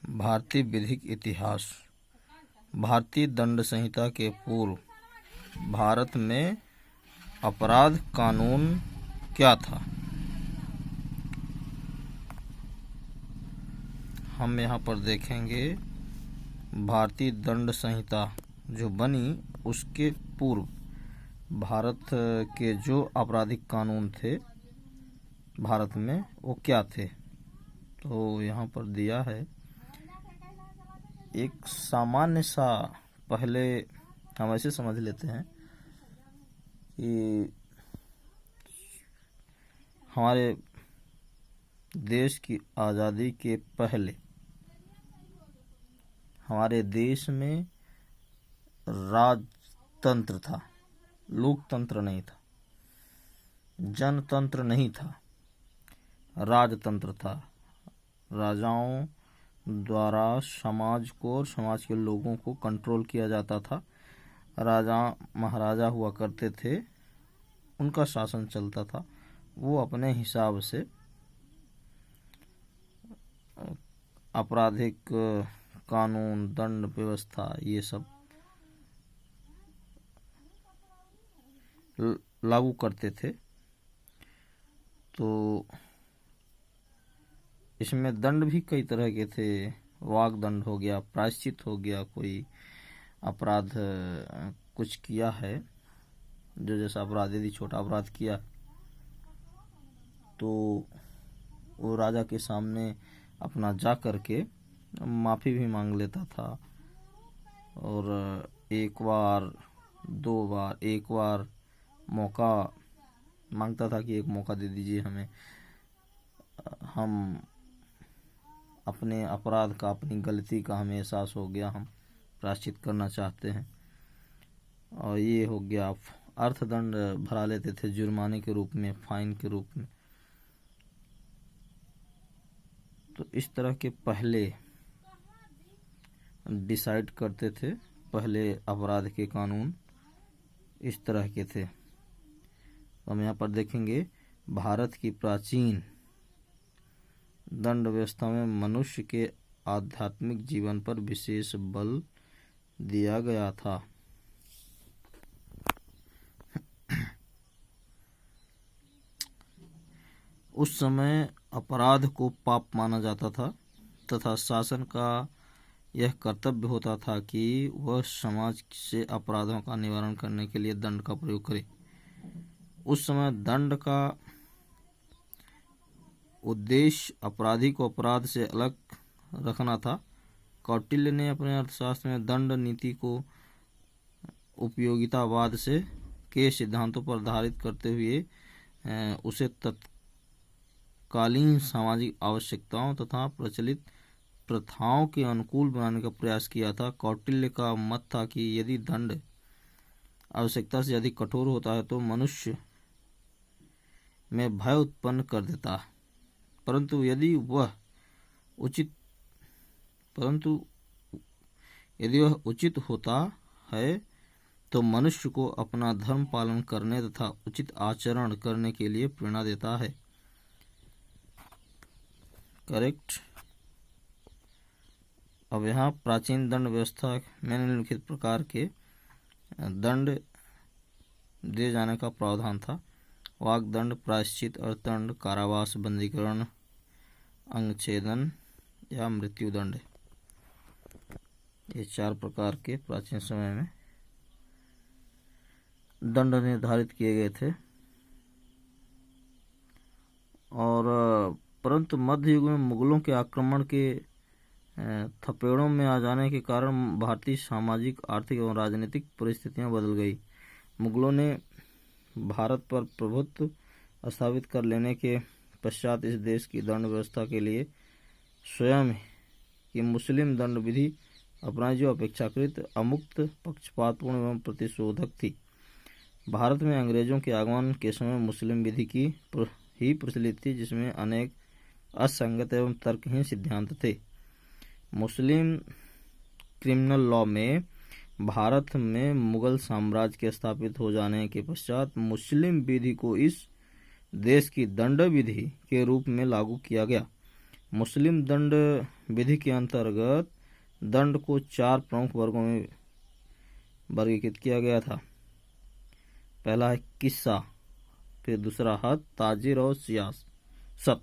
भारतीय विधिक इतिहास। भारतीय दंड संहिता के पूर्व भारत में अपराध कानून क्या था? हम यहाँ पर देखेंगे भारतीय दंड संहिता जो बनी उसके पूर्व भारत के जो आपराधिक कानून थे भारत में वो क्या थे। तो यहाँ पर दिया है एक सामान्य सा, पहले हम ऐसे समझ लेते हैं कि हमारे देश की आज़ादी के पहले हमारे देश में राजतंत्र था, लोकतंत्र नहीं था, जनतंत्र नहीं था, राजतंत्र था। राजाओं द्वारा समाज को और समाज के लोगों को कंट्रोल किया जाता था। राजा महाराजा हुआ करते थे, उनका शासन चलता था। वो अपने हिसाब से आपराधिक कानून, दंड व्यवस्था ये सब लागू करते थे। तो इसमें दंड भी कई तरह के थे। वाक दंड हो गया, प्रायश्चित हो गया, कोई अपराध कुछ किया है, जो जैसा अपराध यदि छोटा अपराध किया तो वो राजा के सामने अपना जा करके माफ़ी भी मांग लेता था। और एक बार, दो बार, एक बार मौका मांगता था कि एक मौका दे दीजिए हमें, हम अपने अपराध का, अपनी गलती का हमें एहसास हो गया, हम प्रायश्चित करना चाहते हैं। और ये हो गया। अर्थदंड भरा लेते थे जुर्माने के रूप में, फाइन के रूप में। तो इस तरह के पहले डिसाइड करते थे, पहले अपराध के कानून इस तरह के थे। तो हम यहाँ पर देखेंगे भारत की प्राचीन दंड व्यवस्था में मनुष्य के आध्यात्मिक जीवन पर विशेष बल दिया गया था। उस समय अपराध को पाप माना जाता था तथा शासन का यह कर्तव्य होता था कि वह समाज से अपराधों का निवारण करने के लिए दंड का प्रयोग करे। उस समय दंड का उद्देश्य अपराधी को अपराध से अलग रखना था। कौटिल्य ने अपने अर्थशास्त्र में दंड नीति को उपयोगितावाद से के सिद्धांतों पर आधारित करते हुए उसे तत्कालीन सामाजिक आवश्यकताओं तथा प्रचलित प्रथाओं के अनुकूल बनाने का प्रयास किया था। कौटिल्य का मत था कि यदि दंड आवश्यकता से अधिक कठोर होता है तो मनुष्य में भय उत्पन्न कर देता है, परंतु यदि वह उचित होता है तो मनुष्य को अपना धर्म पालन करने तथा उचित आचरण करने के लिए प्रेरणा देता है। करेक्ट। अब यहाँ प्राचीन दंड व्यवस्था में निम्नलिखित प्रकार के दंड दिए जाने का प्रावधान था। वाकदंड, प्रायश्चित, अर्थदंड, कारावास, बंदीकरण, अंगछेदन या मृत्युदंड। ये चार प्रकार के प्राचीन समय में दंड निर्धारित किए गए थे। और परंतु मध्य युग में मुगलों के आक्रमण के थपेड़ों में आ जाने के कारण भारतीय सामाजिक, आर्थिक एवं राजनीतिक परिस्थितियां बदल गई। मुगलों ने भारत पर प्रभुत्व स्थापित कर लेने के पश्चात इस देश की दंड व्यवस्था के लिए स्वयं की मुस्लिम दंड विधि अपनाई, जो अपेक्षाकृत अमुक्त, पक्षपातपूर्ण एवं प्रतिशोधक थी। भारत में अंग्रेजों के आगमन के समय मुस्लिम विधि की ही प्रचलित थी, जिसमें अनेक असंगत एवं तर्कहीन सिद्धांत थे। मुस्लिम क्रिमिनल लॉ में भारत में मुगल साम्राज्य के स्थापित हो जाने के पश्चात मुस्लिम विधि को इस देश की दंड विधि के रूप में लागू किया गया। मुस्लिम दंड विधि के अंतर्गत दंड को 4 प्रमुख वर्गों में वर्गीकृत किया गया था। पहला है किस्सा, फिर दूसरा हद, ताजीर और सियासत।